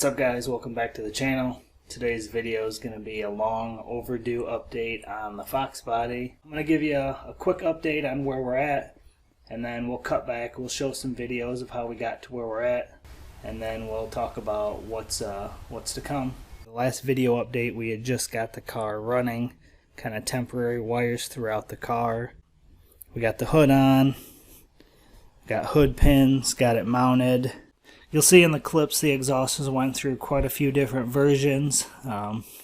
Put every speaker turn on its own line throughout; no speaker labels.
What's up guys, welcome back to the channel. Today's video is going to be a long overdue update on the Foxbody. I'm going to give you a quick update on where we're at, and then we'll cut back, we'll show some videos of how we got to where we're at, and then we'll talk about what's to come. The last video update, we had just got the car running, kind of temporary wires throughout the car. We got the hood on, got hood pins, got it mounted. You'll see in the clips the exhausters went through quite a few different versions.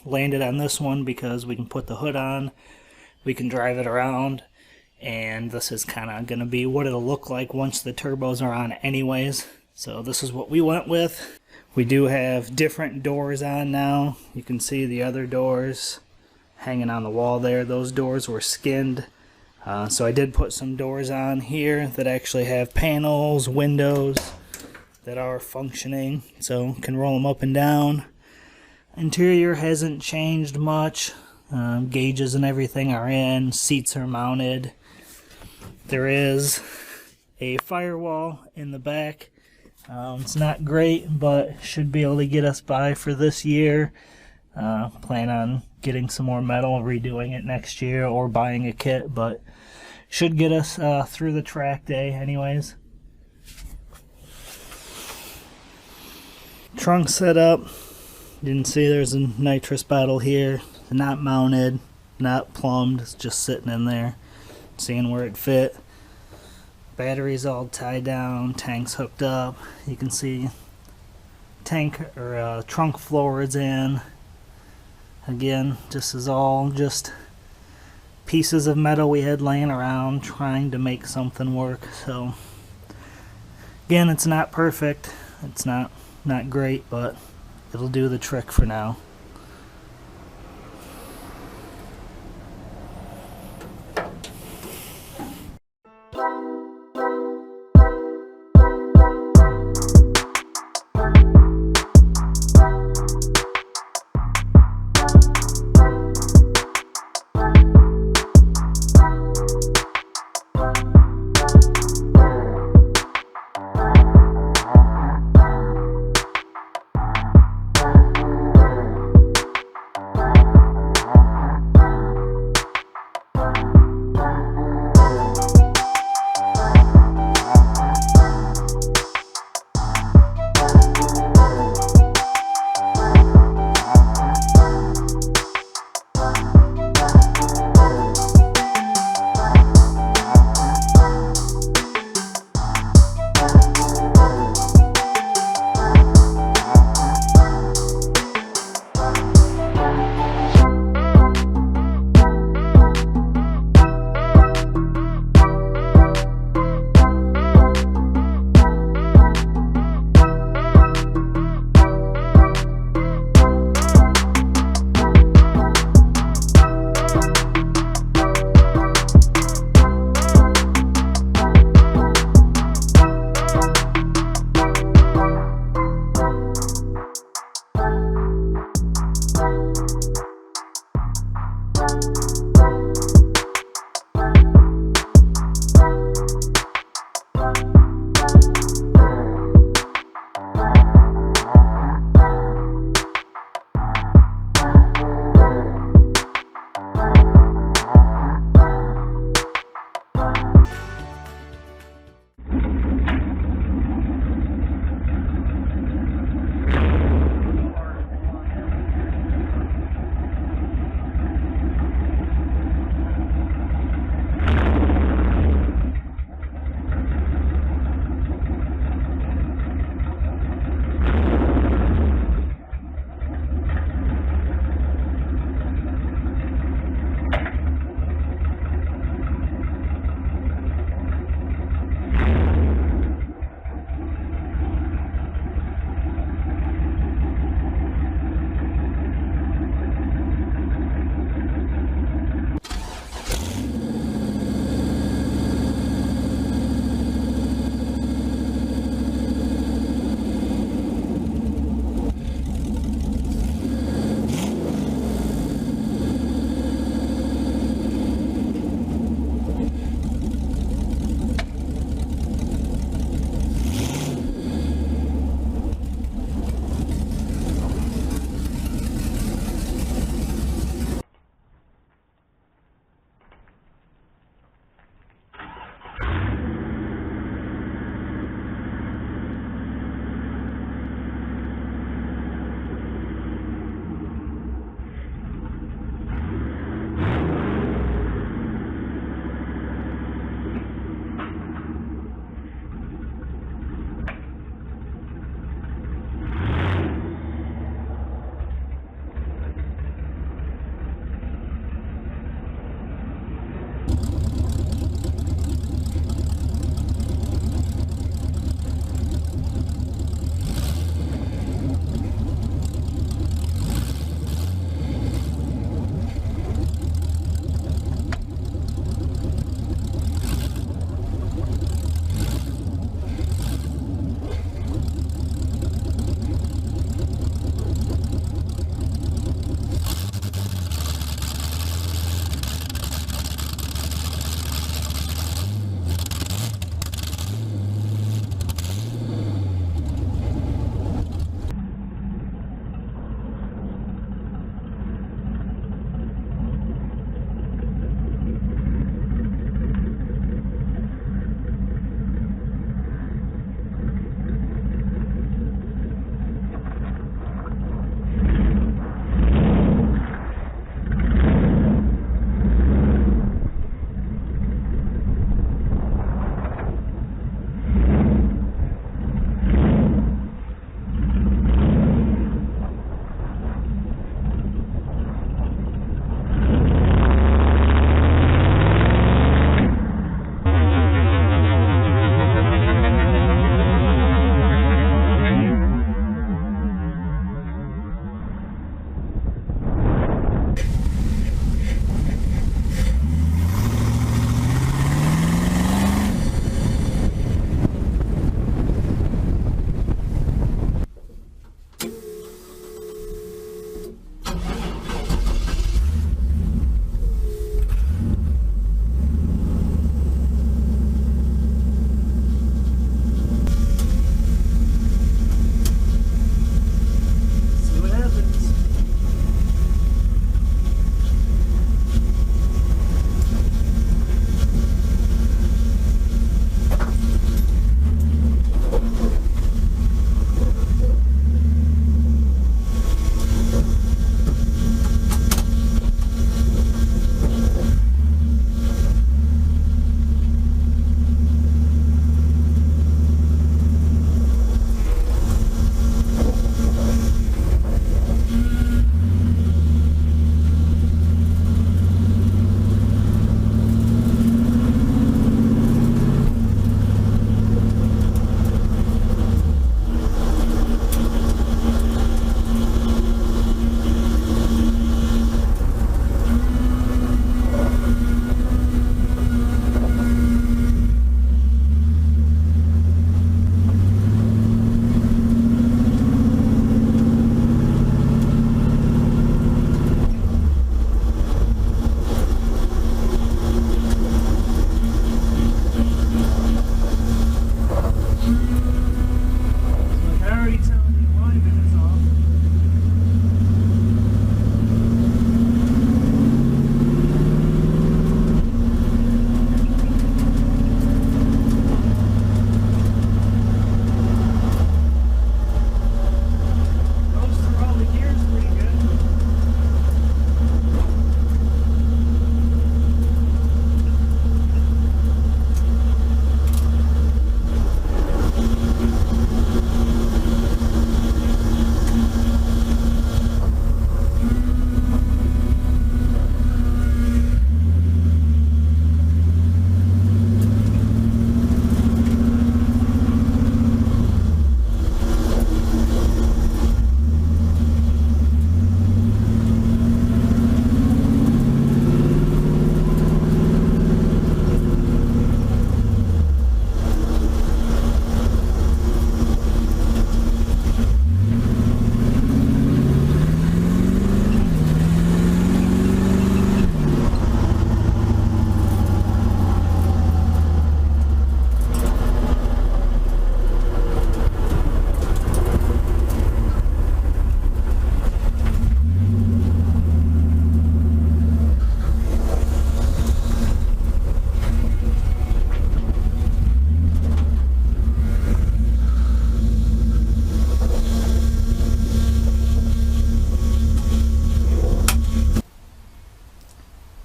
Landed on this one because we can put the hood on, we can drive it around, and this is kind of going to be what it'll look like once the turbos are on anyways. So this is what we went with. We do have different doors on now. You can see the other doors hanging on the wall there. Those doors were skinned. So I did put some doors on here that actually have panels, windows that are functioning, so can roll them up and down. Interior hasn't changed much. Gauges and everything are in. Seats are mounted. There is a firewall in the back. It's not great, but should be able to get us by for this year. Plan on getting some more metal, redoing it next year, or buying a kit, but should get us through the track day anyways. Trunk set up. Didn't see there's a nitrous bottle here. Not mounted, not plumbed, it's just sitting in there, seeing where it fit. Batteries all tied down, tanks hooked up. You can see tank or trunk floor is in. Again, this is all just pieces of metal we had laying around trying to make something work. So again, it's not perfect. It's not great, but it'll do the trick for now.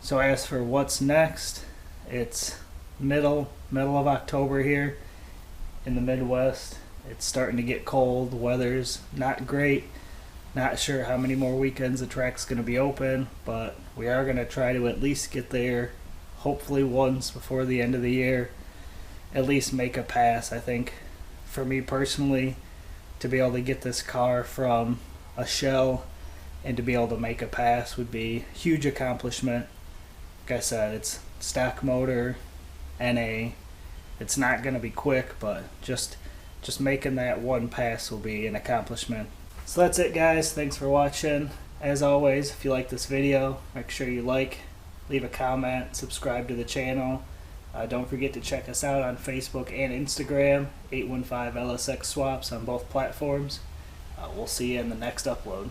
So as for what's next, it's middle of October here in the Midwest. It's starting to get cold. The weather's not great. Not sure how many more weekends the track's going to be open, but we are going to try to at least get there hopefully once before the end of the year. At least make a pass. I think for me personally, to be able to get this car from a shell and to be able to make a pass would be a huge accomplishment. Like I said, it's stock motor, NA. It's not going to be quick, but just making that one pass will be an accomplishment. So that's it, guys. Thanks for watching. As always, if you like this video, make sure you like, leave a comment, subscribe to the channel. Don't forget to check us out on Facebook and Instagram, 815 LSX Swaps on both platforms. We'll see you in the next upload.